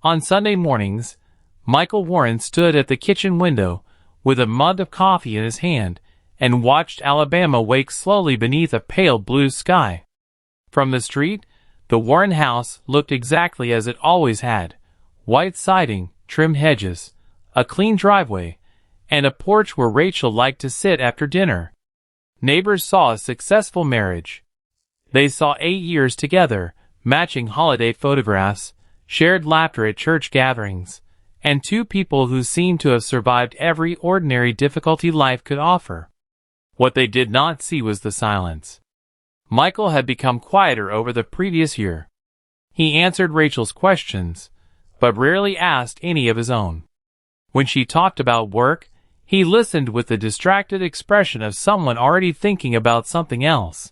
On Sunday mornings, Michael Warren stood at the kitchen window with a mug of coffee in his hand and watched Alabama wake slowly beneath a pale blue sky. From the street, the Warren house looked exactly as it always had: white siding, trimmed hedges, a clean driveway, and a porch where Rachel liked to sit after dinner. Neighbors saw a successful marriage. They saw 8 years together, matching holiday photographs, shared laughter at church gatherings, and two people who seemed to have survived every ordinary difficulty life could offer. What they did not see was the silence. Michael had become quieter over the previous year. He answered Rachel's questions, but rarely asked any of his own. When she talked about work, he listened with the distracted expression of someone already thinking about something else.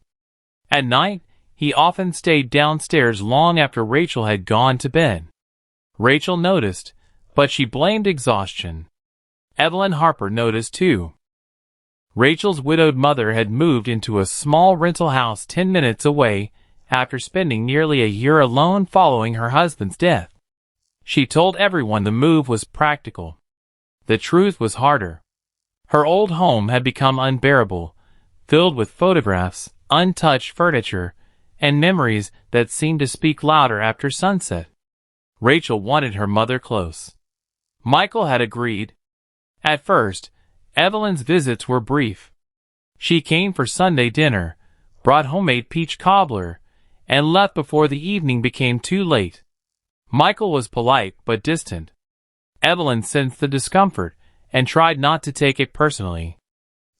At night, he often stayed downstairs long after Rachel had gone to bed. Rachel noticed, but she blamed exhaustion. Evelyn Harper noticed too. Rachel's widowed mother had moved into a small rental house 10 minutes away after spending nearly a year alone following her husband's death. She told everyone the move was practical. The truth was harder. Her old home had become unbearable, filled with photographs, untouched furniture, and memories that seemed to speak louder after sunset. Rachel wanted her mother close. Michael had agreed. At first, Evelyn's visits were brief. She came for Sunday dinner, brought homemade peach cobbler, and left before the evening became too late. Michael was polite but distant. Evelyn sensed the discomfort and tried not to take it personally.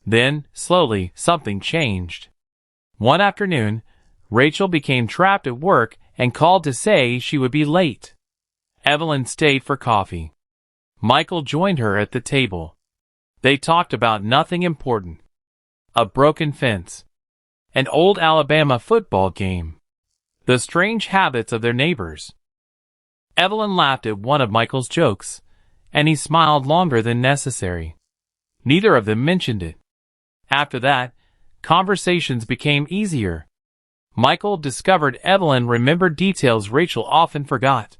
Then, slowly, something changed. One afternoon, Rachel became trapped at work and called to say she would be late. Evelyn stayed for coffee. Michael joined her at the table. They talked about nothing important. A broken fence. An old Alabama football game. The strange habits of their neighbors. Evelyn laughed at one of Michael's jokes, and he smiled longer than necessary. Neither of them mentioned it. After that, conversations became easier. Michael discovered Evelyn remembered details Rachel often forgot.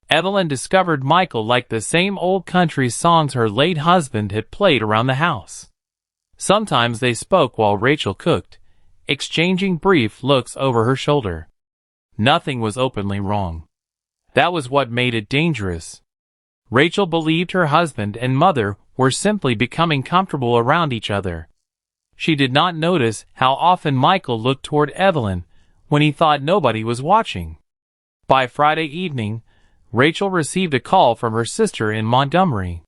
Evelyn discovered Michael liked the same old country songs her late husband had played around the house. Sometimes they spoke while Rachel cooked, exchanging brief looks over her shoulder. Nothing was openly wrong. That was what made it dangerous. Rachel believed her husband and mother were simply becoming comfortable around each other. She did not notice how often Michael looked toward Evelyn when he thought nobody was watching. By Friday evening, Rachel received a call from her sister in Montgomery.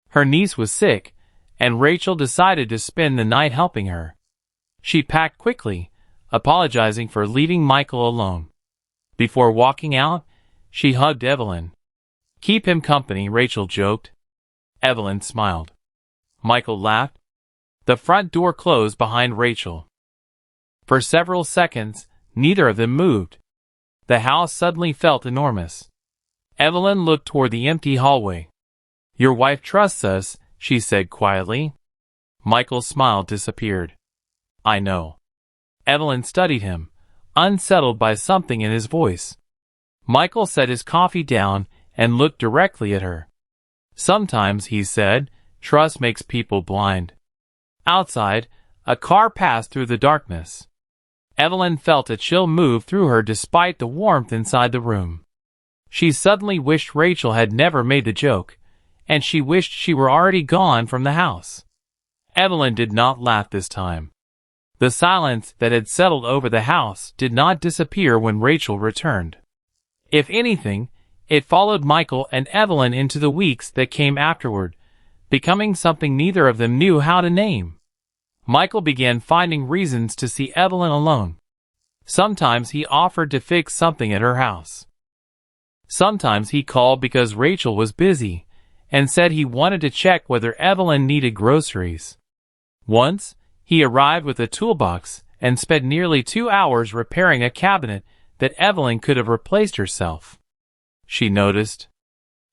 Her niece was sick, and Rachel decided to spend the night helping her. She packed quickly, apologizing for leaving Michael alone. Before walking out, she hugged Evelyn. "Keep him company," Rachel joked. Evelyn smiled. Michael laughed. The front door closed behind Rachel. For several seconds, neither of them moved. The house suddenly felt enormous. Evelyn looked toward the empty hallway. "Your wife trusts us," she said quietly. Michael's smile disappeared. "I know." Evelyn studied him, unsettled by something in his voice. Michael set his coffee down and looked directly at her. "Sometimes," he said, "trust makes people blind." Outside, a car passed through the darkness. Evelyn felt a chill move through her despite the warmth inside the room. She suddenly wished Rachel had never made the joke, and she wished she were already gone from the house. Evelyn did not laugh this time. The silence that had settled over the house did not disappear when Rachel returned. If anything, it followed Michael and Evelyn into the weeks that came afterward, becoming something neither of them knew how to name. Michael began finding reasons to see Evelyn alone. Sometimes he offered to fix something at her house. Sometimes he called because Rachel was busy, and said he wanted to check whether Evelyn needed groceries. Once, he arrived with a toolbox and spent nearly 2 hours repairing a cabinet that Evelyn could have replaced herself. She noticed.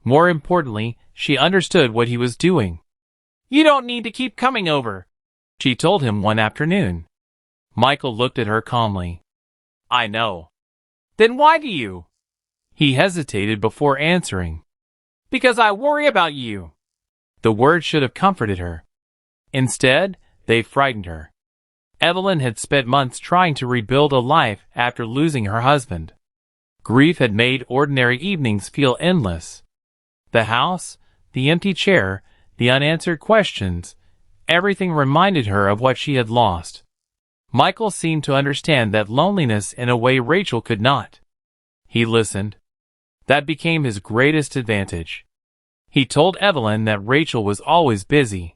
More importantly, she understood what he was doing. "You don't need to keep coming over," she told him one afternoon. Michael looked at her calmly. "I know." "Then why do you?" He hesitated before answering. Because I worry about you. The words should have comforted her. Instead, they frightened her. Evelyn had spent months trying to rebuild a life after losing her husband. Grief had made ordinary evenings feel endless. The house, the empty chair, the unanswered questions, everything reminded her of what she had lost. Michael seemed to understand that loneliness in a way Rachel could not. He listened. That became his greatest advantage. He told Evelyn that Rachel was always busy.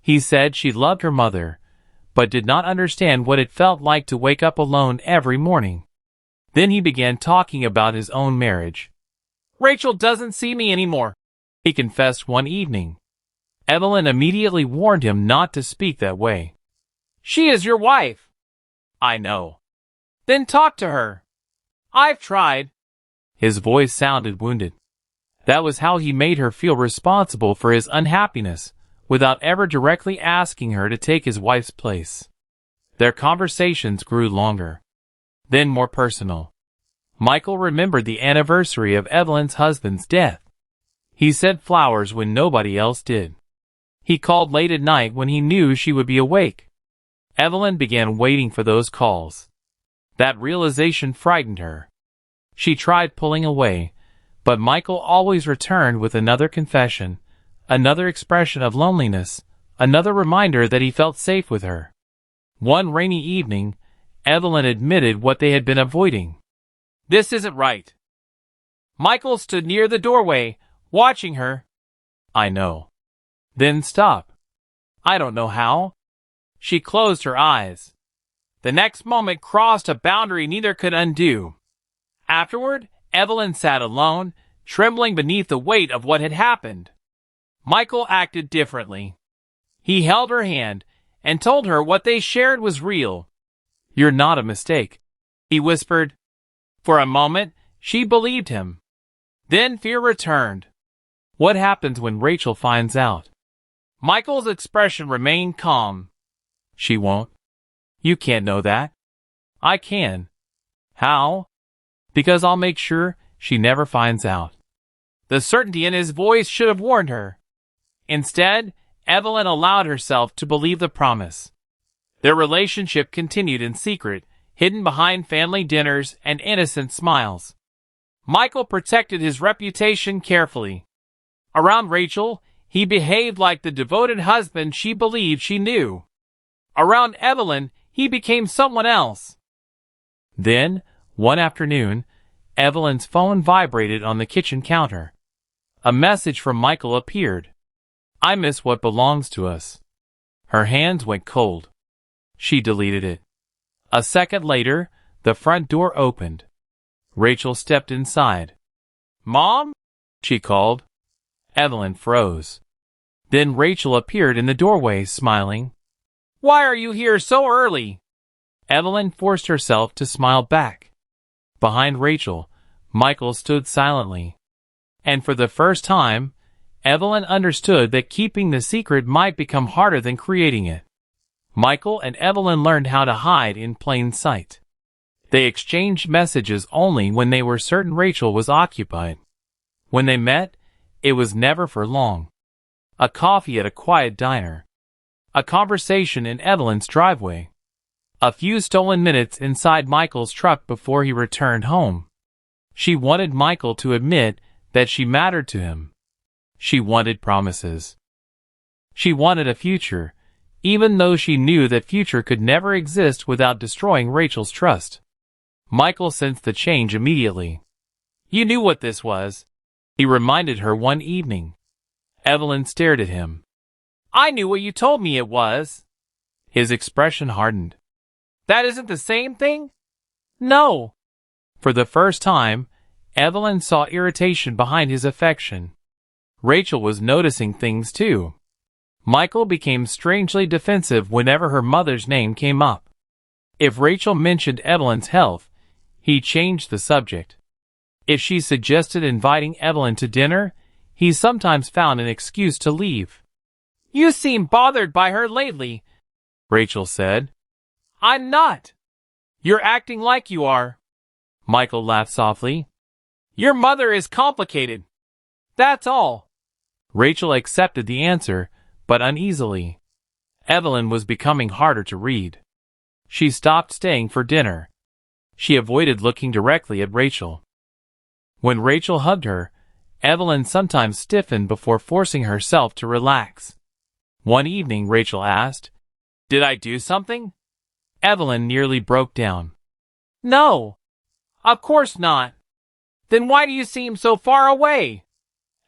He said she loved her mother, but did not understand what it felt like to wake up alone every morning. Then he began talking about his own marriage. Rachel doesn't see me anymore, he confessed one evening. Evelyn immediately warned him not to speak that way. She is your wife. I know. Then talk to her. I've tried. His voice sounded wounded. That was how he made her feel responsible for his unhappiness, without ever directly asking her to take his wife's place. Their conversations grew longer, then more personal. Michael remembered the anniversary of Evelyn's husband's death. He sent flowers when nobody else did. He called late at night when he knew she would be awake. Evelyn began waiting for those calls. That realization frightened her. She tried pulling away, but Michael always returned with another confession, another expression of loneliness, another reminder that he felt safe with her. One rainy evening, Evelyn admitted what they had been avoiding. This isn't right. Michael stood near the doorway, watching her. I know. Then stop. I don't know how. She closed her eyes. The next moment crossed a boundary neither could undo. Afterward, Evelyn sat alone, trembling beneath the weight of what had happened. Michael acted differently. He held her hand and told her what they shared was real. You're not a mistake, he whispered. For a moment, she believed him. Then fear returned. What happens when Rachel finds out? Michael's expression remained calm. She won't. You can't know that. I can. How? Because I'll make sure she never finds out. The certainty in his voice should have warned her. Instead, Evelyn allowed herself to believe the promise. Their relationship continued in secret, hidden behind family dinners and innocent smiles. Michael protected his reputation carefully. Around Rachel, he behaved like the devoted husband she believed she knew. Around Evelyn, he became someone else. Then, one afternoon, Evelyn's phone vibrated on the kitchen counter. A message from Michael appeared. I miss what belongs to us. Her hands went cold. She deleted it. A second later, the front door opened. Rachel stepped inside. Mom? She called. Evelyn froze. Then Rachel appeared in the doorway, smiling. Why are you here so early? Evelyn forced herself to smile back. Behind Rachel, Michael stood silently. And for the first time, Evelyn understood that keeping the secret might become harder than creating it. Michael and Evelyn learned how to hide in plain sight. They exchanged messages only when they were certain Rachel was occupied. When they met, it was never for long. A coffee at a quiet diner. A conversation in Evelyn's driveway. A few stolen minutes inside Michael's truck before he returned home. She wanted Michael to admit that she mattered to him. She wanted promises. She wanted a future, even though she knew that future could never exist without destroying Rachel's trust. Michael sensed the change immediately. You knew what this was, he reminded her one evening. Evelyn stared at him. I knew what you told me it was. His expression hardened. That isn't the same thing? No. For the first time, Evelyn saw irritation behind his affection. Rachel was noticing things too. Michael became strangely defensive whenever her mother's name came up. If Rachel mentioned Evelyn's health, he changed the subject. If she suggested inviting Evelyn to dinner, he sometimes found an excuse to leave. You seem bothered by her lately, Rachel said. I'm not. You're acting like you are. Michael laughed softly. Your mother is complicated. That's all. Rachel accepted the answer, but uneasily. Evelyn was becoming harder to read. She stopped staying for dinner. She avoided looking directly at Rachel. When Rachel hugged her, Evelyn sometimes stiffened before forcing herself to relax. One evening, Rachel asked, "Did I do something?" Evelyn nearly broke down. "No, of course not. Then why do you seem so far away?"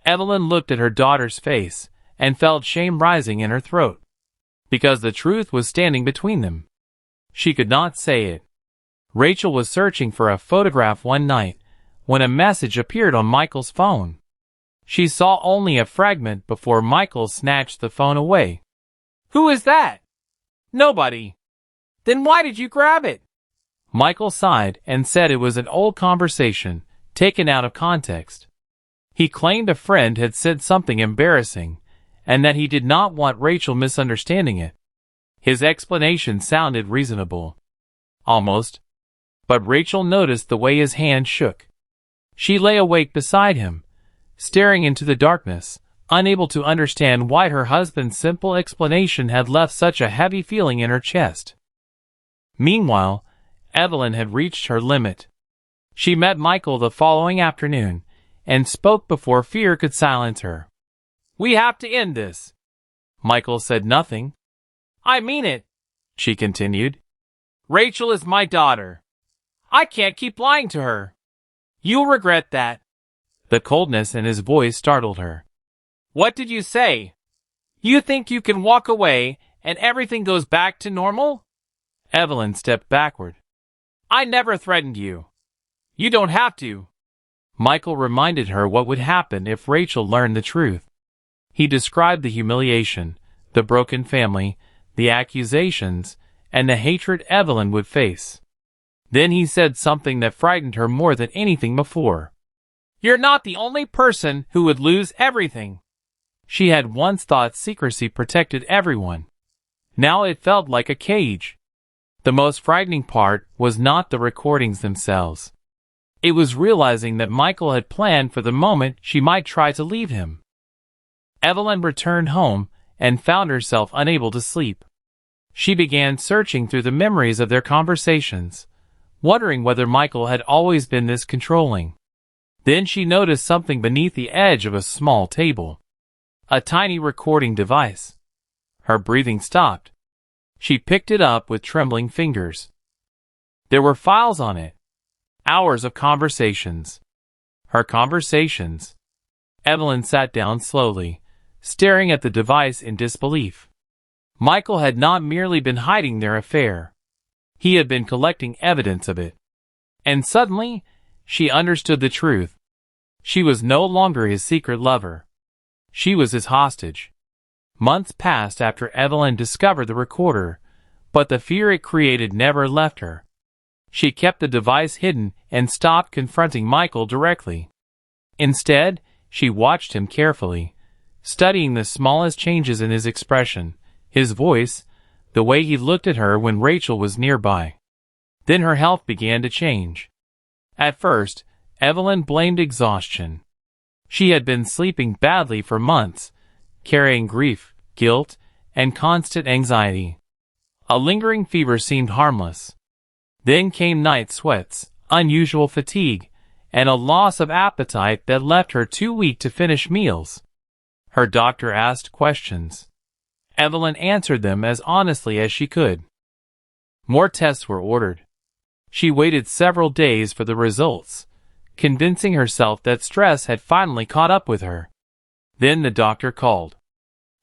Evelyn looked at her daughter's face and felt shame rising in her throat. Because the truth was standing between them. She could not say it. Rachel was searching for a photograph one night when a message appeared on Michael's phone. She saw only a fragment before Michael snatched the phone away. "Who is that?" "Nobody." "Then why did you grab it?" Michael sighed and said it was an old conversation, taken out of context. He claimed a friend had said something embarrassing, and that he did not want Rachel misunderstanding it. His explanation sounded reasonable. Almost. But Rachel noticed the way his hand shook. She lay awake beside him, staring into the darkness, unable to understand why her husband's simple explanation had left such a heavy feeling in her chest. Meanwhile, Evelyn had reached her limit. She met Michael the following afternoon, and spoke before fear could silence her. "We have to end this." Michael said nothing. "I mean it," she continued. "Rachel is my daughter. I can't keep lying to her. You'll regret that." The coldness in his voice startled her. "What did you say? You think you can walk away and everything goes back to normal?" Evelyn stepped backward. "I never threatened you. You don't have to." Michael reminded her what would happen if Rachel learned the truth. He described the humiliation, the broken family, the accusations, and the hatred Evelyn would face. Then he said something that frightened her more than anything before. "You're not the only person who would lose everything." She had once thought secrecy protected everyone. Now it felt like a cage. The most frightening part was not the recordings themselves. It was realizing that Michael had planned for the moment she might try to leave him. Evelyn returned home and found herself unable to sleep. She began searching through the memories of their conversations, wondering whether Michael had always been this controlling. Then she noticed something beneath the edge of a small table. A tiny recording device. Her breathing stopped. She picked it up with trembling fingers. There were files on it. Hours of conversations. Her conversations. Evelyn sat down slowly, staring at the device in disbelief. Michael had not merely been hiding their affair. He had been collecting evidence of it. And suddenly, she understood the truth. She was no longer his secret lover. She was his hostage. Months passed after Evelyn discovered the recorder, but the fear it created never left her. She kept the device hidden and stopped confronting Michael directly. Instead, she watched him carefully, studying the smallest changes in his expression, his voice, the way he looked at her when Rachel was nearby. Then her health began to change. At first, Evelyn blamed exhaustion. She had been sleeping badly for months, carrying grief, guilt, and constant anxiety. A lingering fever seemed harmless. Then came night sweats, unusual fatigue, and a loss of appetite that left her too weak to finish meals. Her doctor asked questions. Evelyn answered them as honestly as she could. More tests were ordered. She waited several days for the results, convincing herself that stress had finally caught up with her. Then the doctor called.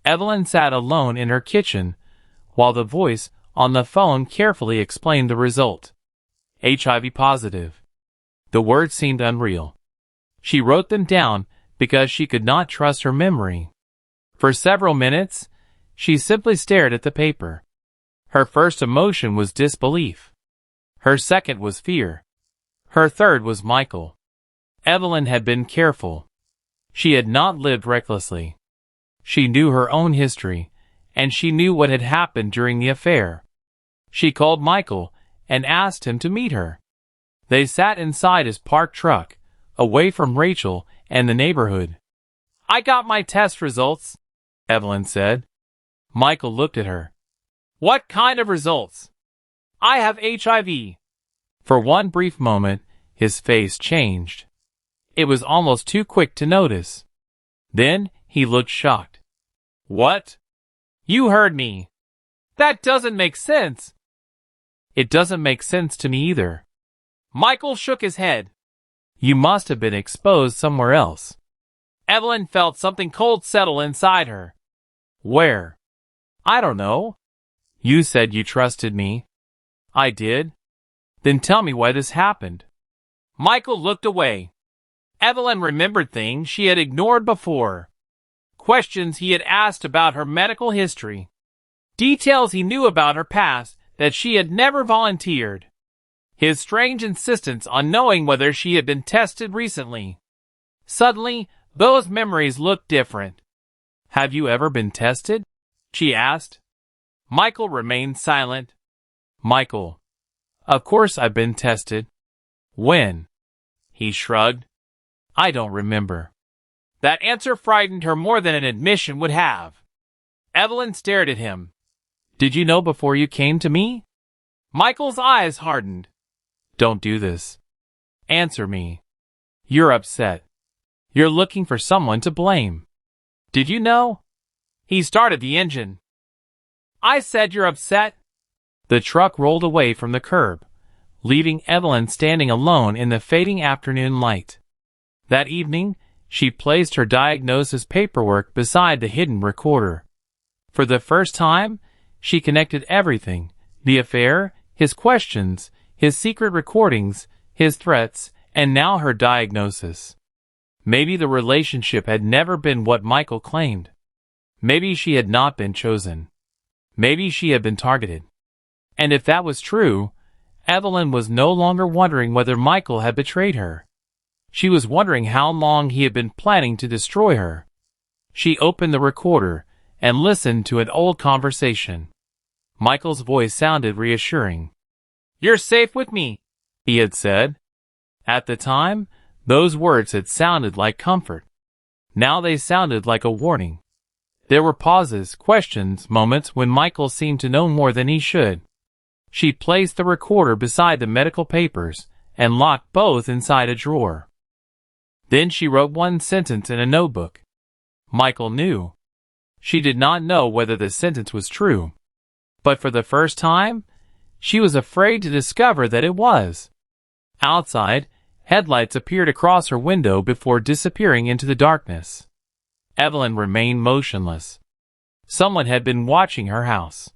Evelyn sat alone in her kitchen, while the voice on the phone carefully explained the result. HIV positive. The words seemed unreal. She wrote them down because she could not trust her memory. For several minutes, she simply stared at the paper. Her first emotion was disbelief. Her second was fear. Her third was Michael. Evelyn had been careful. She had not lived recklessly. She knew her own history, and she knew what had happened during the affair. She called Michael and asked him to meet her. They sat inside his parked truck, away from Rachel and the neighborhood. "I got my test results," Evelyn said. Michael looked at her. "What kind of results?" "I have HIV." For one brief moment, his face changed. It was almost too quick to notice. Then he looked shocked. "What? You heard me. That doesn't make sense." "It doesn't make sense to me either." Michael shook his head. "You must have been exposed somewhere else." Evelyn felt something cold settle inside her. "Where?" "I don't know." "You said you trusted me." "I did." "Then tell me why this happened." Michael looked away. Evelyn remembered things she had ignored before. Questions he had asked about her medical history. Details he knew about her past that she had never volunteered. His strange insistence on knowing whether she had been tested recently. Suddenly, those memories looked different. "Have you ever been tested?" she asked. Michael remained silent. "Michael, of course I've been tested." "When?" He shrugged. "I don't remember." That answer frightened her more than an admission would have. Evelyn stared at him. "Did you know before you came to me?" Michael's eyes hardened. "Don't do this. Answer me. You're upset. You're looking for someone to blame. Did you know?" He started the engine. "I said you're upset." The truck rolled away from the curb, leaving Evelyn standing alone in the fading afternoon light. That evening, she placed her diagnosis paperwork beside the hidden recorder. For the first time, she connected everything: the affair, his questions, his secret recordings, his threats, and now her diagnosis. Maybe the relationship had never been what Michael claimed. Maybe she had not been chosen. Maybe she had been targeted. And if that was true, Evelyn was no longer wondering whether Michael had betrayed her. She was wondering how long he had been planning to destroy her. She opened the recorder and listened to an old conversation. Michael's voice sounded reassuring. "You're safe with me," he had said. At the time, those words had sounded like comfort. Now they sounded like a warning. There were pauses, questions, moments when Michael seemed to know more than he should. She placed the recorder beside the medical papers and locked both inside a drawer. Then she wrote one sentence in a notebook. Michael knew. She did not know whether the sentence was true. But for the first time, she was afraid to discover that it was. Outside, headlights appeared across her window before disappearing into the darkness. Evelyn remained motionless. Someone had been watching her house.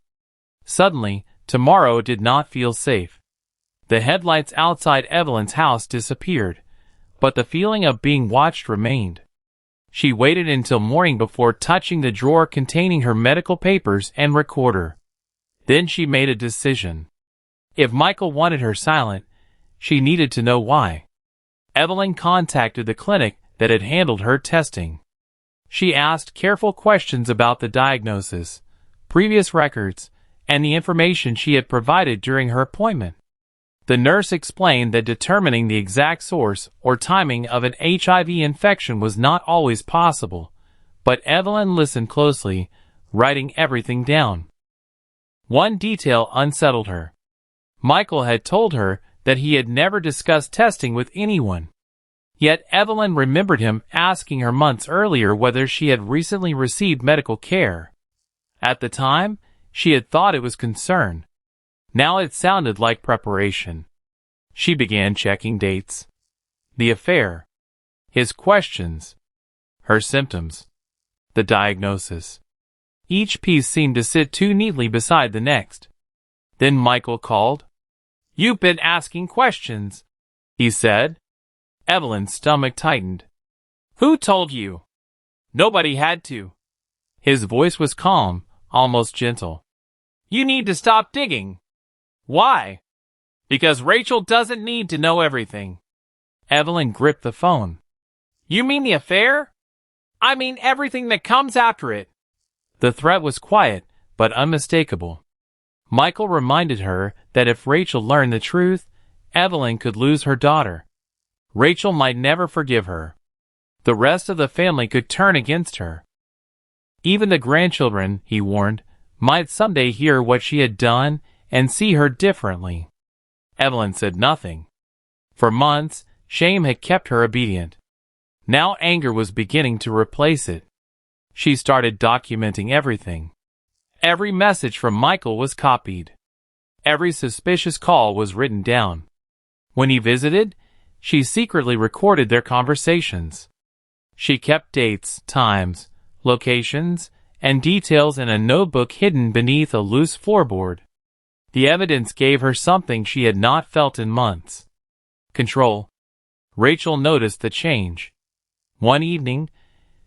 Suddenly, tomorrow did not feel safe. The headlights outside Evelyn's house disappeared, but the feeling of being watched remained. She waited until morning before touching the drawer containing her medical papers and recorder. Then she made a decision. If Michael wanted her silent, she needed to know why. Evelyn contacted the clinic that had handled her testing. She asked careful questions about the diagnosis, previous records, and the information she had provided during her appointment. The nurse explained that determining the exact source or timing of an HIV infection was not always possible, but Evelyn listened closely, writing everything down. One detail unsettled her. Michael had told her that he had never discussed testing with anyone. Yet Evelyn remembered him asking her months earlier whether she had recently received medical care. At the time, she had thought it was concern. Now it sounded like preparation. She began checking dates. The affair. His questions. Her symptoms. The diagnosis. Each piece seemed to sit too neatly beside the next. Then Michael called. "You've been asking questions," he said. Evelyn's stomach tightened. "Who told you?" "Nobody had to." His voice was calm, almost gentle. "You need to stop digging." "Why?" "Because Rachel doesn't need to know everything." Evelyn gripped the phone. "You mean the affair?" "I mean everything that comes after it." The threat was quiet, but unmistakable. Michael reminded her that if Rachel learned the truth, Evelyn could lose her daughter. Rachel might never forgive her. The rest of the family could turn against her. Even the grandchildren, he warned, might someday hear what she had done and see her differently. Evelyn said nothing. For months, shame had kept her obedient. Now anger was beginning to replace it. She started documenting everything. Every message from Michael was copied. Every suspicious call was written down. When he visited, she secretly recorded their conversations. She kept dates, times, locations, and details in a notebook hidden beneath a loose floorboard. The evidence gave her something she had not felt in months. Control. Rachel noticed the change. One evening,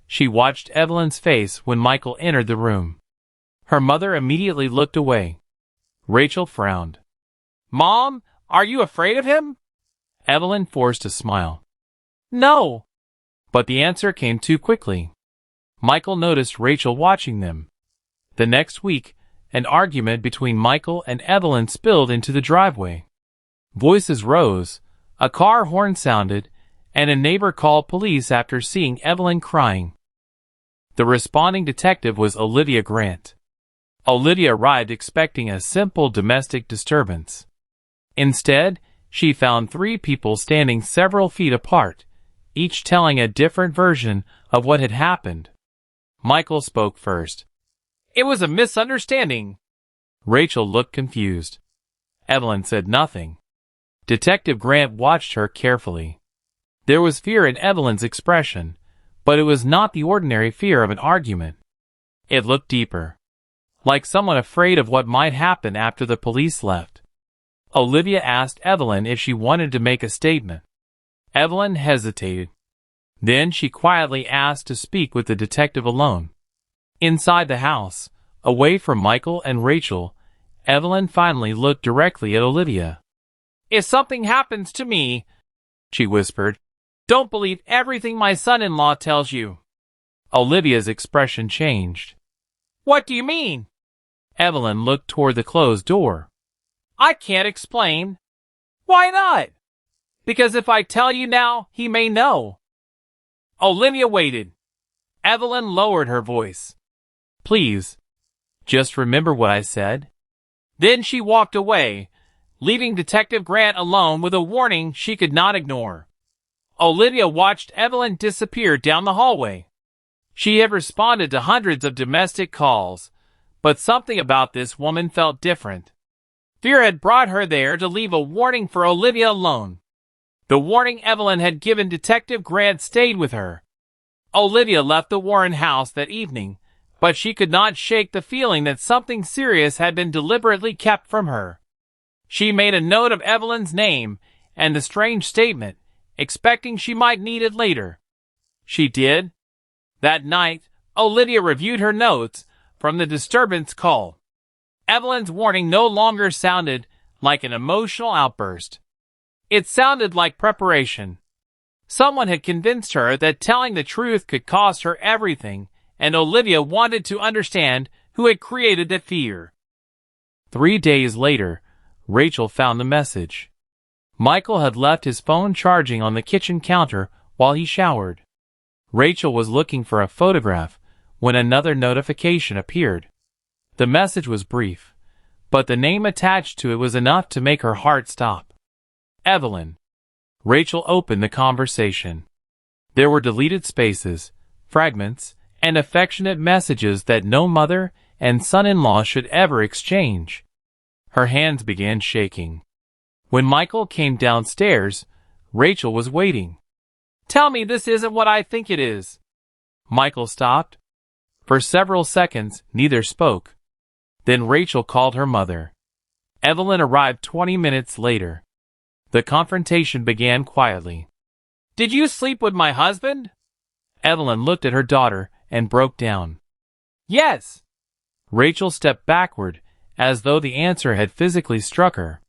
she watched Evelyn's face when Michael entered the room. Her mother immediately looked away. Rachel frowned. "Mom, are you afraid of him?" Evelyn forced a smile. "No." But the answer came too quickly. Michael noticed Rachel watching them. The next week, an argument between Michael and Evelyn spilled into the driveway. Voices rose, a car horn sounded, and a neighbor called police after seeing Evelyn crying. The responding detective was Olivia Grant. Olivia arrived expecting a simple domestic disturbance. Instead, she found 3 people standing several feet apart, each telling a different version of what had happened. Michael spoke first. "It was a misunderstanding." Rachel looked confused. Evelyn said nothing. Detective Grant watched her carefully. There was fear in Evelyn's expression, but it was not the ordinary fear of an argument. It looked deeper, like someone afraid of what might happen after the police left. Olivia asked Evelyn if she wanted to make a statement. Evelyn hesitated. Then she quietly asked to speak with the detective alone. Inside the house, away from Michael and Rachel, Evelyn finally looked directly at Olivia. "If something happens to me," she whispered, "don't believe everything my son-in-law tells you." Olivia's expression changed. "What do you mean?" Evelyn looked toward the closed door. "I can't explain." "Why not?" "Because if I tell you now, he may know." Olivia waited. Evelyn lowered her voice. "Please, just remember what I said." Then she walked away, leaving Detective Grant alone with a warning she could not ignore. Olivia watched Evelyn disappear down the hallway. She had responded to hundreds of domestic calls, but something about this woman felt different. Fear had brought her there to leave a warning for Olivia alone. The warning Evelyn had given Detective Grant stayed with her. Olivia left the Warren house that evening, but she could not shake the feeling that something serious had been deliberately kept from her. She made a note of Evelyn's name and the strange statement, expecting she might need it later. She did. That night, Olivia reviewed her notes from the disturbance call. Evelyn's warning no longer sounded like an emotional outburst. It sounded like preparation. Someone had convinced her that telling the truth could cost her everything, and Olivia wanted to understand who had created the fear. 3 days later, Rachel found the message. Michael had left his phone charging on the kitchen counter while he showered. Rachel was looking for a photograph when another notification appeared. The message was brief, but the name attached to it was enough to make her heart stop. Evelyn. Rachel opened the conversation. There were deleted spaces, fragments, and affectionate messages that no mother and son-in-law should ever exchange. Her hands began shaking. When Michael came downstairs, Rachel was waiting. "Tell me this isn't what I think it is." Michael stopped. For several seconds, neither spoke. Then Rachel called her mother. Evelyn arrived 20 minutes later. The confrontation began quietly. "Did you sleep with my husband?" Evelyn looked at her daughter and broke down. "Yes." Rachel stepped backward, as though the answer had physically struck her.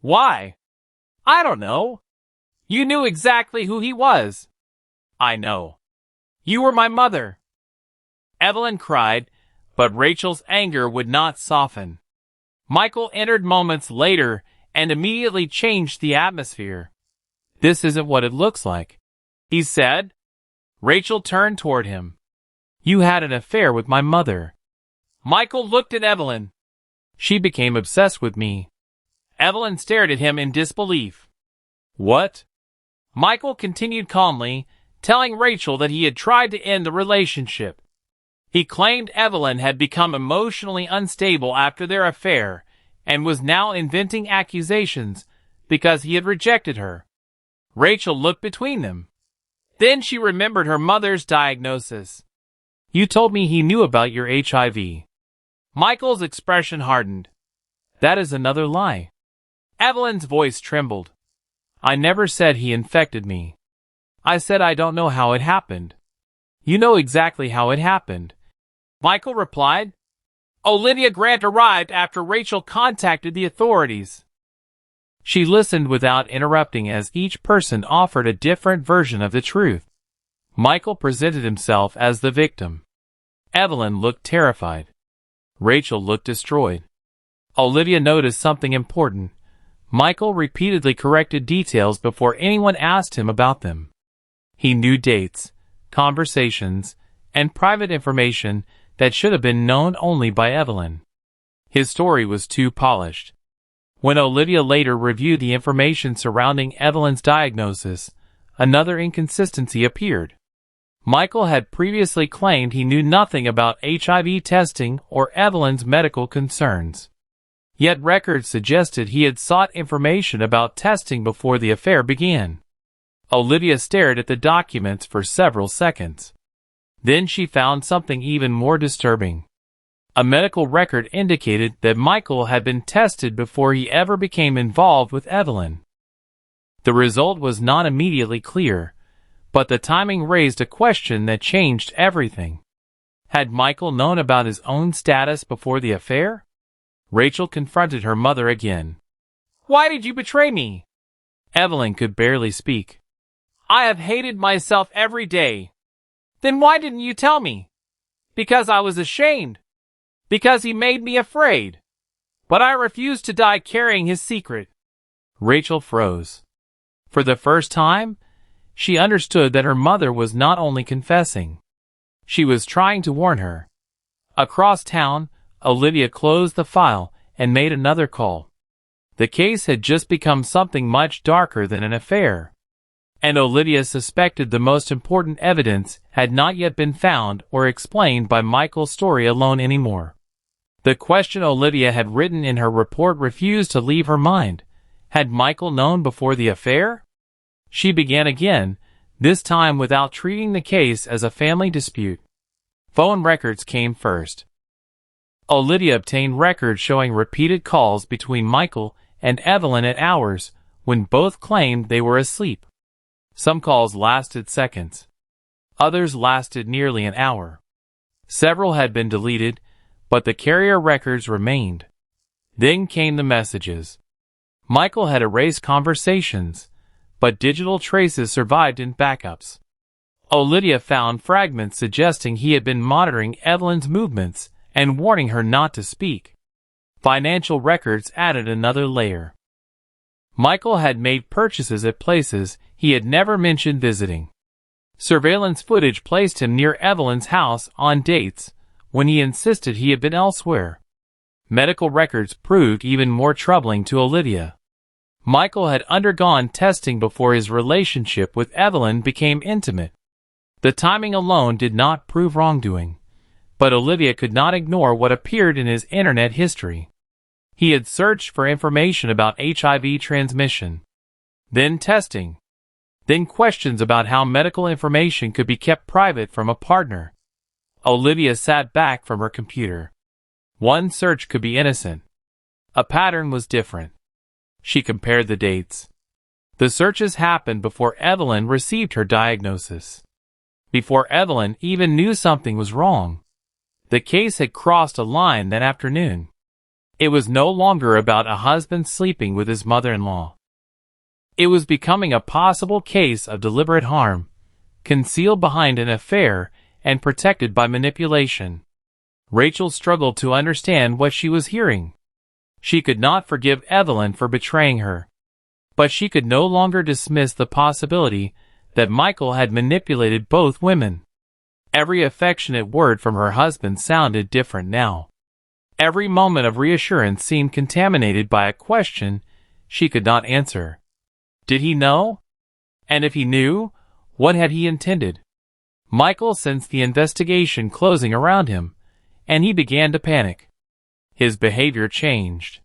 "Why?" "I don't know. You knew exactly who he was." "I know. You were my mother." Evelyn cried, but Rachel's anger would not soften. Michael entered moments later and immediately changed the atmosphere. "This isn't what it looks like," he said. Rachel turned toward him. "You had an affair with my mother." Michael looked at Evelyn. "She became obsessed with me." Evelyn stared at him in disbelief. "What?" Michael continued calmly, telling Rachel that he had tried to end the relationship. He claimed Evelyn had become emotionally unstable after their affair and was now inventing accusations because he had rejected her. Rachel looked between them. Then she remembered her mother's diagnosis. "You told me he knew about your HIV." Michael's expression hardened. "That is another lie." Evelyn's voice trembled. "I never said he infected me. I said I don't know how it happened." "You know exactly how it happened," Michael replied. Olivia Grant arrived after Rachel contacted the authorities. She listened without interrupting as each person offered a different version of the truth. Michael presented himself as the victim. Evelyn looked terrified. Rachel looked destroyed. Olivia noticed something important. Michael repeatedly corrected details before anyone asked him about them. He knew dates, conversations, and private information that should have been known only by Evelyn. His story was too polished. When Olivia later reviewed the information surrounding Evelyn's diagnosis, another inconsistency appeared. Michael had previously claimed he knew nothing about HIV testing or Evelyn's medical concerns. Yet records suggested he had sought information about testing before the affair began. Olivia stared at the documents for several seconds. Then she found something even more disturbing. A medical record indicated that Michael had been tested before he ever became involved with Evelyn. The result was not immediately clear, but the timing raised a question that changed everything. Had Michael known about his own status before the affair? Rachel confronted her mother again. "Why did you betray me?" Evelyn could barely speak. "I have hated myself every day." "Then why didn't you tell me?" "Because I was ashamed. Because he made me afraid. But I refused to die carrying his secret." Rachel froze. For the first time, she understood that her mother was not only confessing. She was trying to warn her. Across town, Olivia closed the file and made another call. The case had just become something much darker than an affair. And Olivia suspected the most important evidence had not yet been found or explained by Michael's story alone anymore. The question Olivia had written in her report refused to leave her mind. Had Michael known before the affair? She began again, this time without treating the case as a family dispute. Phone records came first. Olivia obtained records showing repeated calls between Michael and Evelyn at hours when both claimed they were asleep. Some calls lasted seconds. Others lasted nearly an hour. Several had been deleted, but the carrier records remained. Then came the messages. Michael had erased conversations, but digital traces survived in backups. Olivia found fragments suggesting he had been monitoring Evelyn's movements and warning her not to speak. Financial records added another layer. Michael had made purchases at places he had never mentioned visiting. Surveillance footage placed him near Evelyn's house on dates when he insisted he had been elsewhere. Medical records proved even more troubling to Olivia. Michael had undergone testing before his relationship with Evelyn became intimate. The timing alone did not prove wrongdoing, but Olivia could not ignore what appeared in his internet history. He had searched for information about HIV transmission, then testing, then questions about how medical information could be kept private from a partner. Olivia sat back from her computer. One search could be innocent. A pattern was different. She compared the dates. The searches happened before Evelyn received her diagnosis. Before Evelyn even knew something was wrong. The case had crossed a line that afternoon. It was no longer about a husband sleeping with his mother-in-law. It was becoming a possible case of deliberate harm, concealed behind an affair and protected by manipulation. Rachel struggled to understand what she was hearing. She could not forgive Evelyn for betraying her. But she could no longer dismiss the possibility that Michael had manipulated both women. Every affectionate word from her husband sounded different now. Every moment of reassurance seemed contaminated by a question she could not answer. Did he know? And if he knew, what had he intended? Michael sensed the investigation closing around him, and he began to panic. His behavior changed.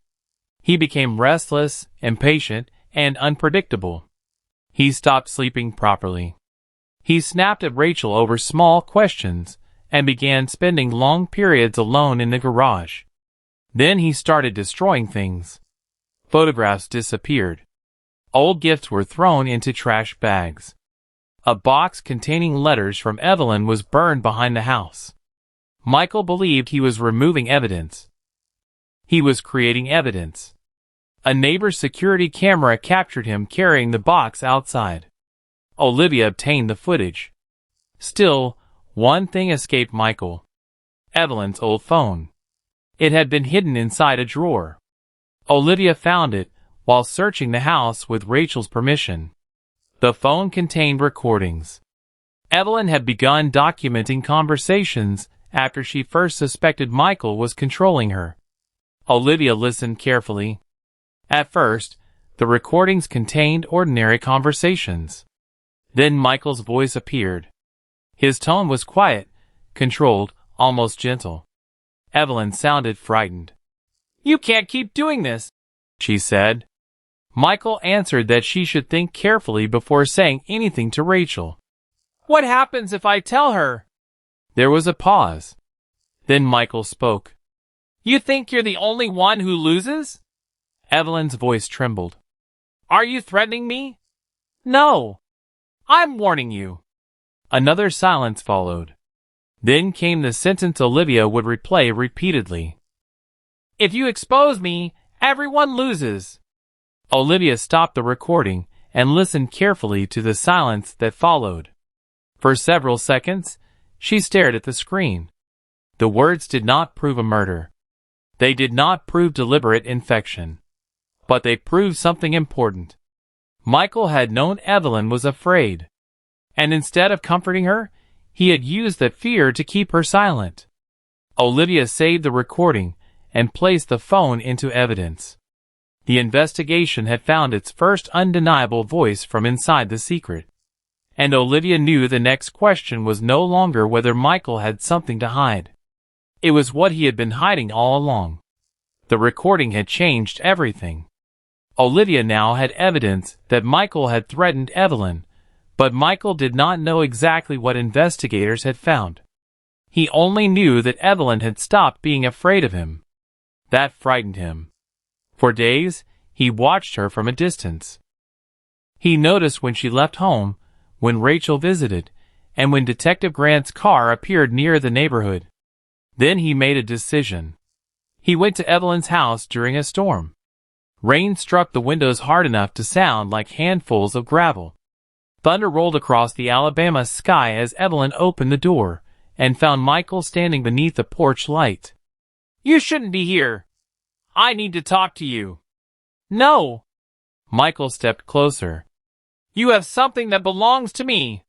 He became restless, impatient, and unpredictable. He stopped sleeping properly. He snapped at Rachel over small questions and began spending long periods alone in the garage. Then he started destroying things. Photographs disappeared. Old gifts were thrown into trash bags. A box containing letters from Evelyn was burned behind the house. Michael believed he was removing evidence. He was creating evidence. A neighbor's security camera captured him carrying the box outside. Olivia obtained the footage. Still, one thing escaped Michael. Evelyn's old phone. It had been hidden inside a drawer. Olivia found it while searching the house with Rachel's permission. The phone contained recordings. Evelyn had begun documenting conversations after she first suspected Michael was controlling her. Olivia listened carefully. At first, the recordings contained ordinary conversations. Then Michael's voice appeared. His tone was quiet, controlled, almost gentle. Evelyn sounded frightened. "You can't keep doing this," she said. Michael answered that she should think carefully before saying anything to Rachel. "What happens if I tell her?" There was a pause. Then Michael spoke. "You think you're the only one who loses?" Evelyn's voice trembled. "Are you threatening me?" "No. I'm warning you." Another silence followed. Then came the sentence Olivia would replay repeatedly. "If you expose me, everyone loses." Olivia stopped the recording and listened carefully to the silence that followed. For several seconds, she stared at the screen. The words did not prove a murder. They did not prove deliberate infection. But they proved something important. Michael had known Evelyn was afraid. And instead of comforting her, he had used that fear to keep her silent. Olivia saved the recording and placed the phone into evidence. The investigation had found its first undeniable voice from inside the secret. And Olivia knew the next question was no longer whether Michael had something to hide. It was what he had been hiding all along. The recording had changed everything. Olivia now had evidence that Michael had threatened Evelyn, but Michael did not know exactly what investigators had found. He only knew that Evelyn had stopped being afraid of him. That frightened him. For days, he watched her from a distance. He noticed when she left home, when Rachel visited, and when Detective Grant's car appeared near the neighborhood. Then he made a decision. He went to Evelyn's house during a storm. Rain struck the windows hard enough to sound like handfuls of gravel. Thunder rolled across the Alabama sky as Evelyn opened the door and found Michael standing beneath the porch light. "You shouldn't be here. I need to talk to you." "No." Michael stepped closer. "You have something that belongs to me."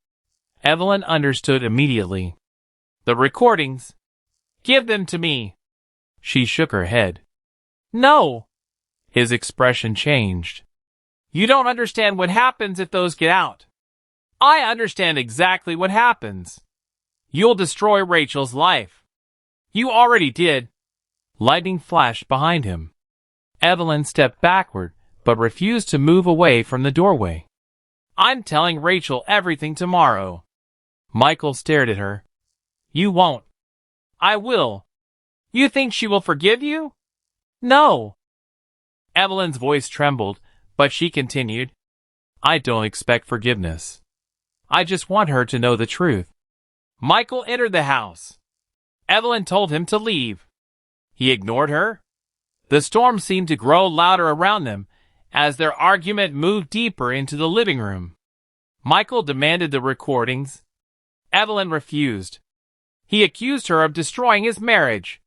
Evelyn understood immediately. "The recordings. Give them to me." She shook her head. "No." His expression changed. "You don't understand what happens if those get out." "I understand exactly what happens. You'll destroy Rachel's life. You already did." Lightning flashed behind him. Evelyn stepped backward, but refused to move away from the doorway. "I'm telling Rachel everything tomorrow." Michael stared at her. "You won't." "I will." "You think she will forgive you?" "No." Evelyn's voice trembled, but she continued. "I don't expect forgiveness. I just want her to know the truth." Michael entered the house. Evelyn told him to leave. He ignored her. The storm seemed to grow louder around them as their argument moved deeper into the living room. Michael demanded the recordings. Evelyn refused. He accused her of destroying his marriage.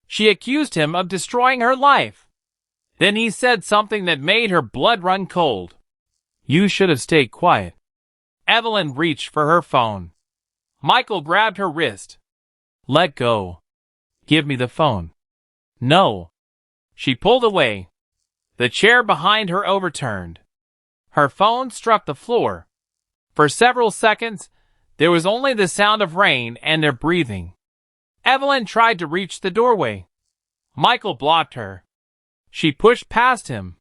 She accused him of destroying her life. Then he said something that made her blood run cold. "You should have stayed quiet." Evelyn reached for her phone. Michael grabbed her wrist. "Let go. Give me the phone." "No." She pulled away. The chair behind her overturned. Her phone struck the floor. For several seconds, there was only the sound of rain and their breathing. Evelyn tried to reach the doorway. Michael blocked her. She pushed past him.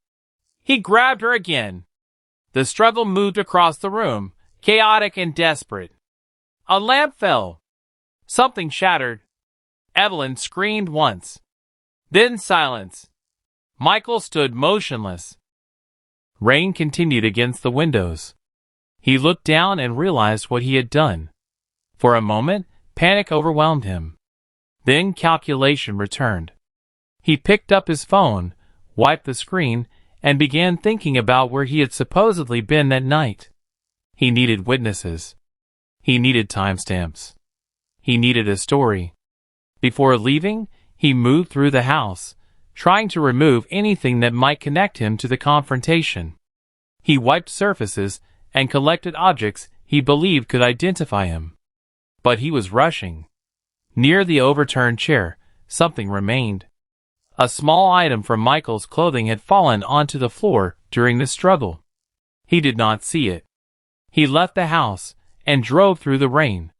He grabbed her again. The struggle moved across the room, chaotic and desperate. A lamp fell. Something shattered. Evelyn screamed once. Then silence. Michael stood motionless. Rain continued against the windows. He looked down and realized what he had done. For a moment, panic overwhelmed him. Then calculation returned. He picked up his phone, wiped the screen, and began thinking about where he had supposedly been that night. He needed witnesses. He needed timestamps. He needed a story. Before leaving, he moved through the house, trying to remove anything that might connect him to the confrontation. He wiped surfaces and collected objects he believed could identify him. But he was rushing. Near the overturned chair, something remained. A small item from Michael's clothing had fallen onto the floor during the struggle. He did not see it. He left the house and drove through the rain.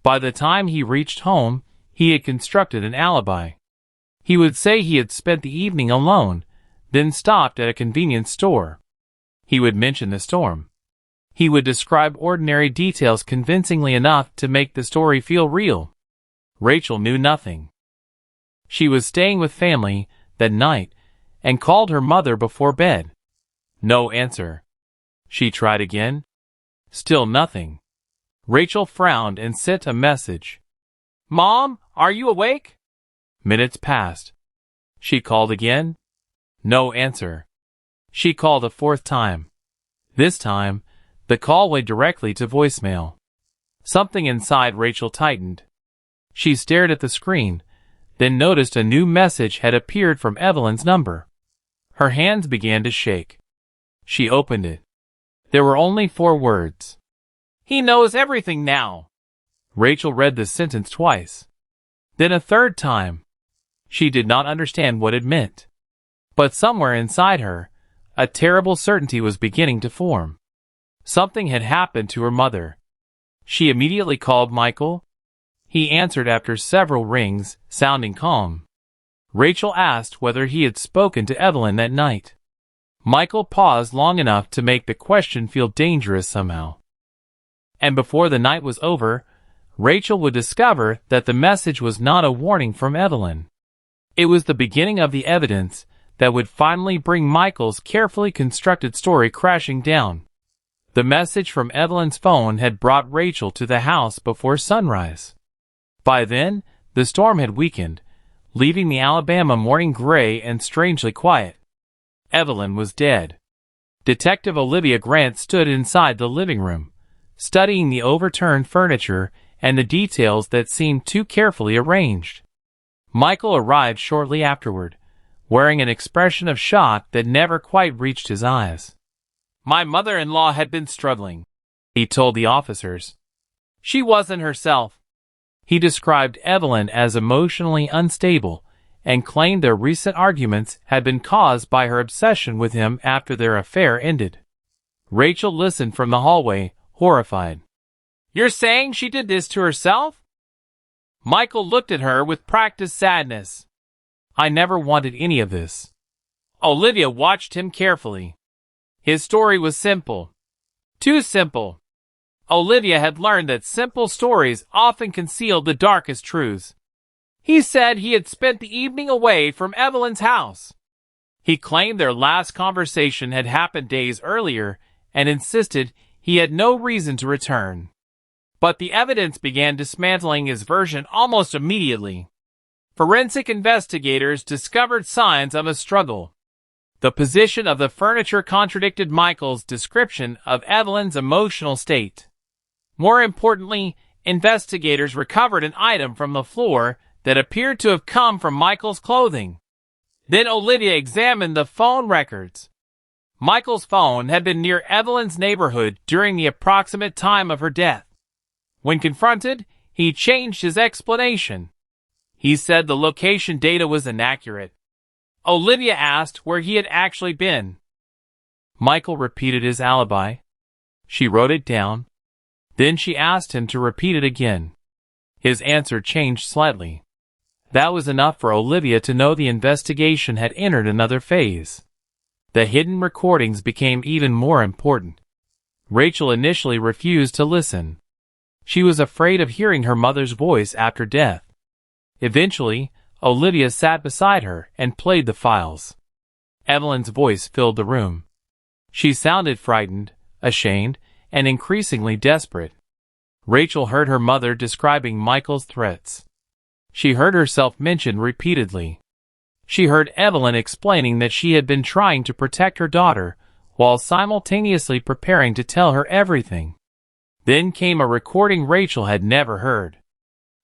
By the time he reached home, he had constructed an alibi. He would say he had spent the evening alone, then stopped at a convenience store. He would mention the storm. He would describe ordinary details convincingly enough to make the story feel real. Rachel knew nothing. She was staying with family that night and called her mother before bed. No answer. She tried again. Still nothing. Rachel frowned and sent a message. "Mom, are you awake?" Minutes passed. She called again. No answer. She called a fourth time. This time, the call went directly to voicemail. Something inside Rachel tightened. She stared at the screen, then noticed a new message had appeared from Evelyn's number. Her hands began to shake. She opened it. There were only 4 words. "He knows everything now." Rachel read the sentence twice. Then a third time. She did not understand what it meant. But somewhere inside her, a terrible certainty was beginning to form. Something had happened to her mother. She immediately called Michael. He answered after several rings, sounding calm. Rachel asked whether he had spoken to Evelyn that night. Michael paused long enough to make the question feel dangerous somehow. And before the night was over, Rachel would discover that the message was not a warning from Evelyn. It was the beginning of the evidence that would finally bring Michael's carefully constructed story crashing down. The message from Evelyn's phone had brought Rachel to the house before sunrise. By then, the storm had weakened, leaving the Alabama morning gray and strangely quiet. Evelyn was dead. Detective Olivia Grant stood inside the living room, studying the overturned furniture and the details that seemed too carefully arranged. Michael arrived shortly afterward, wearing an expression of shock that never quite reached his eyes. "My mother-in-law had been struggling," he told the officers. "She wasn't herself." He described Evelyn as emotionally unstable and claimed their recent arguments had been caused by her obsession with him after their affair ended. Rachel listened from the hallway, horrified. "You're saying she did this to herself?" Michael looked at her with practiced sadness. "I never wanted any of this." Olivia watched him carefully. His story was simple. Too simple. Olivia had learned that simple stories often concealed the darkest truths. He said he had spent the evening away from Evelyn's house. He claimed their last conversation had happened days earlier and insisted he had no reason to return. But the evidence began dismantling his version almost immediately. Forensic investigators discovered signs of a struggle. The position of the furniture contradicted Michael's description of Evelyn's emotional state. More importantly, investigators recovered an item from the floor that appeared to have come from Michael's clothing. Then Olivia examined the phone records. Michael's phone had been near Evelyn's neighborhood during the approximate time of her death. When confronted, he changed his explanation. He said the location data was inaccurate. Olivia asked where he had actually been. Michael repeated his alibi. She wrote it down. Then she asked him to repeat it again. His answer changed slightly. That was enough for Olivia to know the investigation had entered another phase. The hidden recordings became even more important. Rachel initially refused to listen. She was afraid of hearing her mother's voice after death. Eventually, Olivia sat beside her and played the files. Evelyn's voice filled the room. She sounded frightened, ashamed, and increasingly desperate. Rachel heard her mother describing Michael's threats. She heard herself mentioned repeatedly. She heard Evelyn explaining that she had been trying to protect her daughter while simultaneously preparing to tell her everything. Then came a recording Rachel had never heard.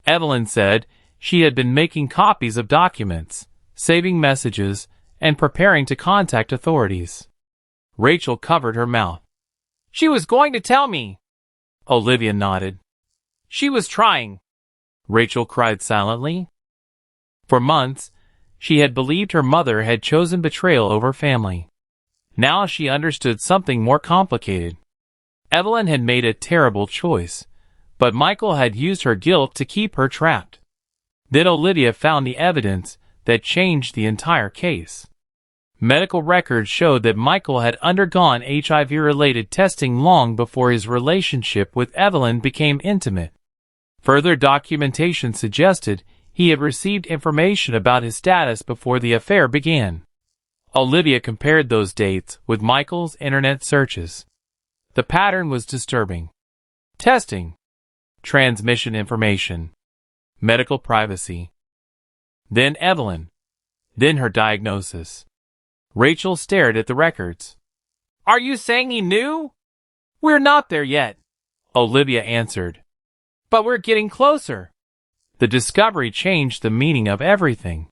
Evelyn said she had been making copies of documents, saving messages, and preparing to contact authorities. Rachel covered her mouth. She was going to tell me. Olivia nodded. She was trying. Rachel cried silently. For months, she had believed her mother had chosen betrayal over family. Now she understood something more complicated. Evelyn had made a terrible choice, but Michael had used her guilt to keep her trapped. Then Olivia found the evidence that changed the entire case. Medical records showed that Michael had undergone HIV-related testing long before his relationship with Evelyn became intimate. Further documentation suggested he had received information about his status before the affair began. Olivia compared those dates with Michael's internet searches. The pattern was disturbing. Testing. Transmission information. Medical privacy. Then Evelyn. Then her diagnosis. Rachel stared at the records. Are you saying he knew? We're not there yet, Olivia answered. But we're getting closer. The discovery changed the meaning of everything.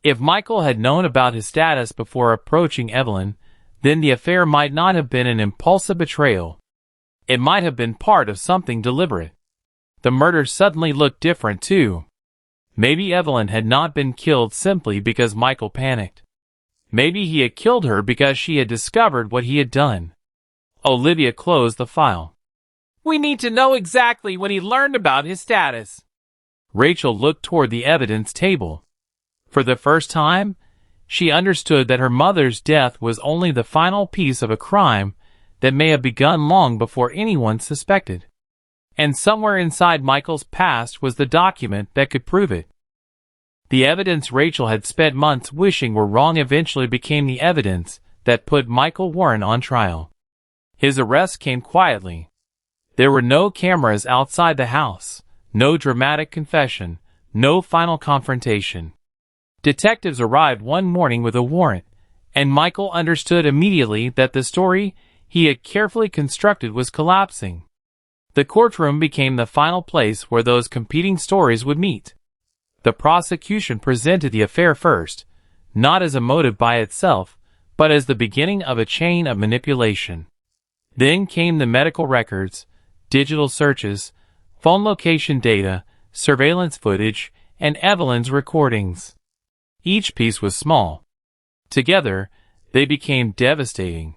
If Michael had known about his status before approaching Evelyn, then the affair might not have been an impulsive betrayal. It might have been part of something deliberate. The murder suddenly looked different too. Maybe Evelyn had not been killed simply because Michael panicked. Maybe he had killed her because she had discovered what he had done. Olivia closed the file. We need to know exactly when he learned about his status. Rachel looked toward the evidence table. For the first time, she understood that her mother's death was only the final piece of a crime that may have begun long before anyone suspected. And somewhere inside Michael's past was the document that could prove it. The evidence Rachel had spent months wishing were wrong eventually became the evidence that put Michael Warren on trial. His arrest came quietly. There were no cameras outside the house, no dramatic confession, no final confrontation. Detectives arrived one morning with a warrant, and Michael understood immediately that the story he had carefully constructed was collapsing. The courtroom became the final place where those competing stories would meet. The prosecution presented the affair first, not as a motive by itself, but as the beginning of a chain of manipulation. Then came the medical records, digital searches, phone location data, surveillance footage, and Evelyn's recordings. Each piece was small. Together, they became devastating.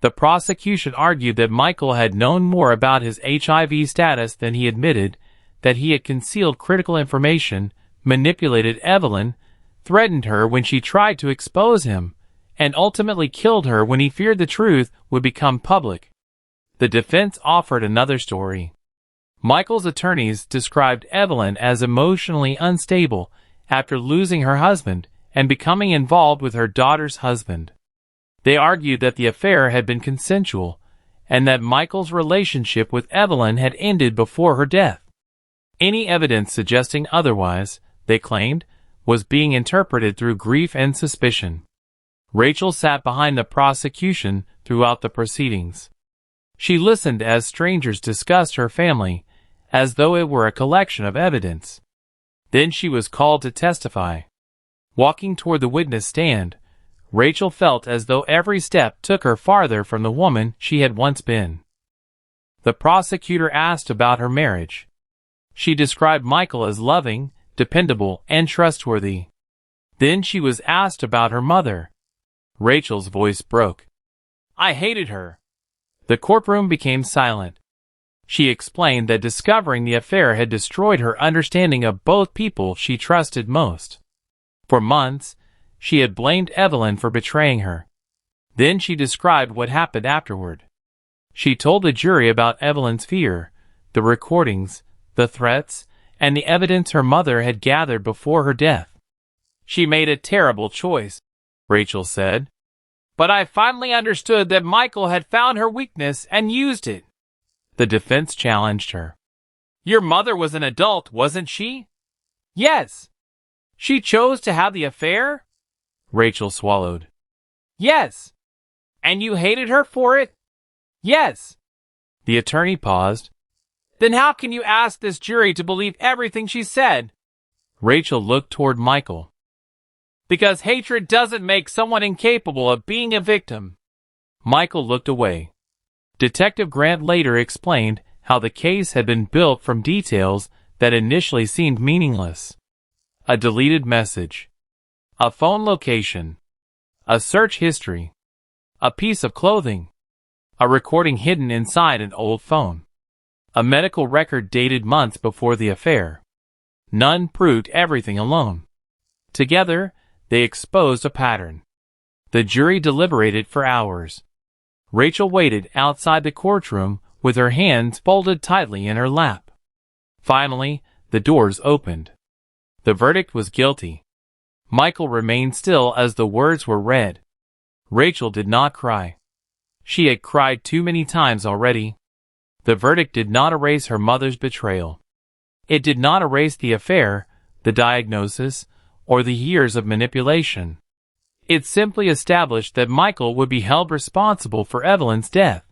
The prosecution argued that Michael had known more about his HIV status than he admitted, that he had concealed critical information, manipulated Evelyn, threatened her when she tried to expose him, and ultimately killed her when he feared the truth would become public. The defense offered another story. Michael's attorneys described Evelyn as emotionally unstable after losing her husband and becoming involved with her daughter's husband. They argued that the affair had been consensual, and that Michael's relationship with Evelyn had ended before her death. Any evidence suggesting otherwise, they claimed, was being interpreted through grief and suspicion. Rachel sat behind the prosecution throughout the proceedings. She listened as strangers discussed her family, as though it were a collection of evidence. Then she was called to testify. Walking toward the witness stand, Rachel felt as though every step took her farther from the woman she had once been. The prosecutor asked about her marriage. She described Michael as loving, dependable, and trustworthy. Then she was asked about her mother. Rachel's voice broke. "I hated her." The courtroom became silent. She explained that discovering the affair had destroyed her understanding of both people she trusted most. For months, she had blamed Evelyn for betraying her. Then she described what happened afterward. She told the jury about Evelyn's fear, the recordings, the threats, and the evidence her mother had gathered before her death. "She made a terrible choice," Rachel said. "But I finally understood that Michael had found her weakness and used it." The defense challenged her. "Your mother was an adult, wasn't she?" "Yes." "She chose to have the affair?" Rachel swallowed. "Yes." "And you hated her for it?" "Yes." The attorney paused. "Then how can you ask this jury to believe everything she said?" Rachel looked toward Michael. "Because hatred doesn't make someone incapable of being a victim." Michael looked away. Detective Grant later explained how the case had been built from details that initially seemed meaningless. A deleted message, a phone location, a search history, a piece of clothing, a recording hidden inside an old phone, a medical record dated months before the affair. None proved everything alone. Together, they exposed a pattern. The jury deliberated for hours. Rachel waited outside the courtroom with her hands folded tightly in her lap. Finally, the doors opened. The verdict was guilty. Michael remained still as the words were read. Rachel did not cry. She had cried too many times already. The verdict did not erase her mother's betrayal. It did not erase the affair, the diagnosis, or the years of manipulation. It simply established that Michael would be held responsible for Evelyn's death.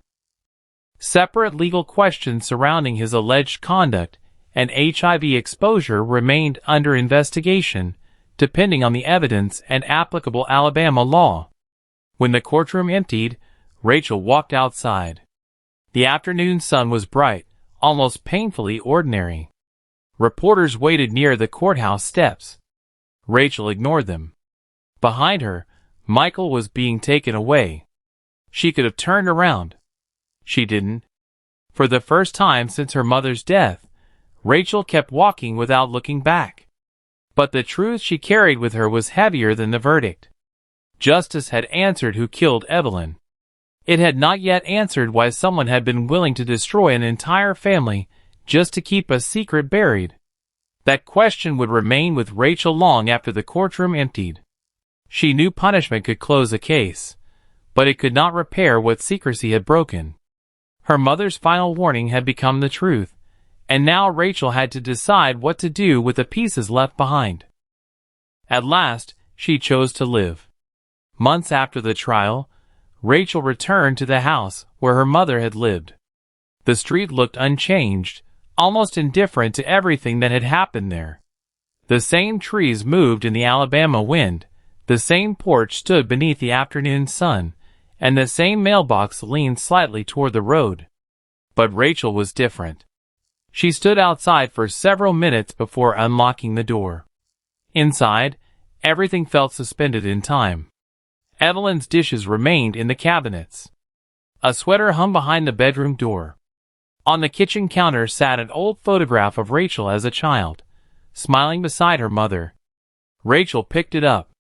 Separate legal questions surrounding his alleged conduct and HIV exposure remained under investigation, depending on the evidence and applicable Alabama law. When the courtroom emptied, Rachel walked outside. The afternoon sun was bright, almost painfully ordinary. Reporters waited near the courthouse steps. Rachel ignored them. Behind her, Michael was being taken away. She could have turned around. She didn't. For the first time since her mother's death, Rachel kept walking without looking back. But the truth she carried with her was heavier than the verdict. Justice had answered who killed Evelyn. It had not yet answered why someone had been willing to destroy an entire family just to keep a secret buried. That question would remain with Rachel long after the courtroom emptied. She knew punishment could close a case, but it could not repair what secrecy had broken. Her mother's final warning had become the truth, and now Rachel had to decide what to do with the pieces left behind. At last, she chose to live. Months after the trial, Rachel returned to the house where her mother had lived. The street looked unchanged, almost indifferent to everything that had happened there. The same trees moved in the Alabama wind, the same porch stood beneath the afternoon sun, and the same mailbox leaned slightly toward the road. But Rachel was different. She stood outside for several minutes before unlocking the door. Inside, everything felt suspended in time. Evelyn's dishes remained in the cabinets. A sweater hung behind the bedroom door. On the kitchen counter sat an old photograph of Rachel as a child, smiling beside her mother. Rachel picked it up.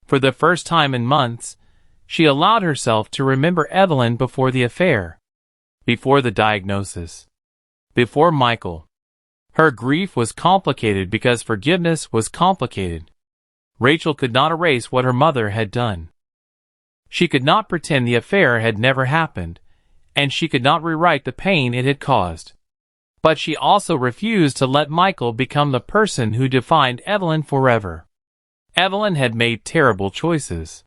For the first time in months, she allowed herself to remember Evelyn before the affair, before the diagnosis, before Michael. Her grief was complicated because forgiveness was complicated. Rachel could not erase what her mother had done. She could not pretend the affair had never happened, and she could not rewrite the pain it had caused. But she also refused to let Michael become the person who defined Evelyn forever. Evelyn had made terrible choices.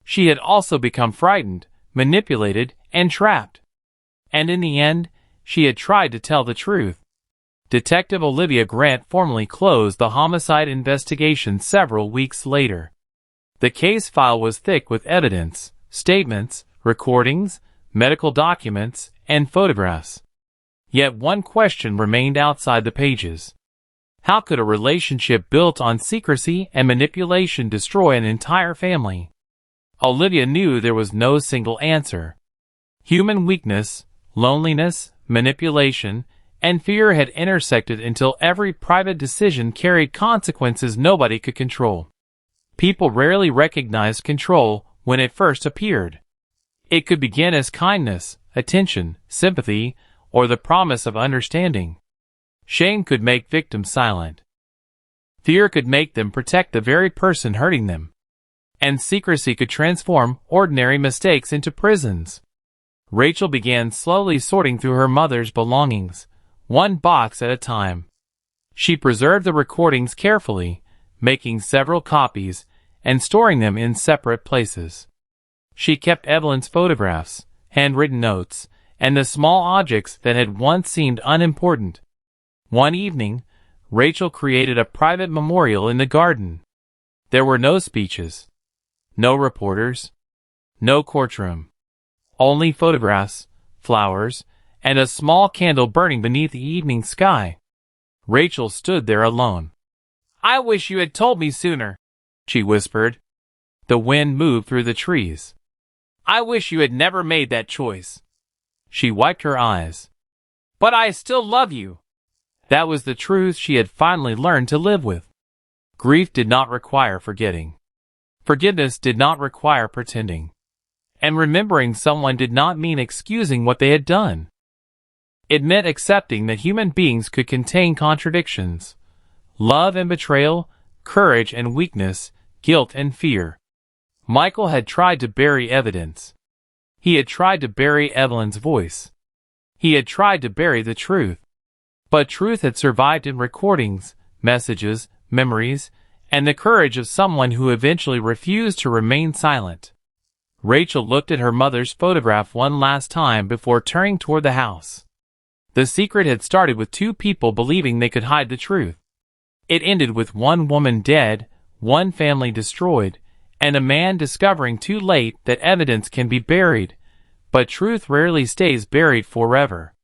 She had also become frightened, manipulated, and trapped. And in the end, she had tried to tell the truth. Detective Olivia Grant formally closed the homicide investigation several weeks later. The case file was thick with evidence, statements, recordings, medical documents, and photographs. Yet one question remained outside the pages. How could a relationship built on secrecy and manipulation destroy an entire family? Olivia knew there was no single answer. Human weakness, loneliness, manipulation, and fear had intersected until every private decision carried consequences nobody could control. People rarely recognized control when it first appeared. It could begin as kindness, attention, sympathy, or the promise of understanding. Shame could make victims silent. Fear could make them protect the very person hurting them. And secrecy could transform ordinary mistakes into prisons. Rachel began slowly sorting through her mother's belongings, one box at a time. She preserved the recordings carefully, making several copies, and storing them in separate places. She kept Evelyn's photographs, handwritten notes, and the small objects that had once seemed unimportant. One evening, Rachel created a private memorial in the garden. There were no speeches, no reporters, no courtroom. Only photographs, flowers, and a small candle burning beneath the evening sky. Rachel stood there alone. "I wish you had told me sooner," she whispered. The wind moved through the trees. "I wish you had never made that choice." She wiped her eyes. "But I still love you." That was the truth she had finally learned to live with. Grief did not require forgetting. Forgiveness did not require pretending. And remembering someone did not mean excusing what they had done. It meant accepting that human beings could contain contradictions. Love and betrayal, courage and weakness, guilt and fear. Michael had tried to bury evidence. He had tried to bury Evelyn's voice. He had tried to bury the truth. But truth had survived in recordings, messages, memories, and the courage of someone who eventually refused to remain silent. Rachel looked at her mother's photograph one last time before turning toward the house. The secret had started with two people believing they could hide the truth. It ended with one woman dead, one family destroyed, and a man discovering too late that evidence can be buried, but truth rarely stays buried forever.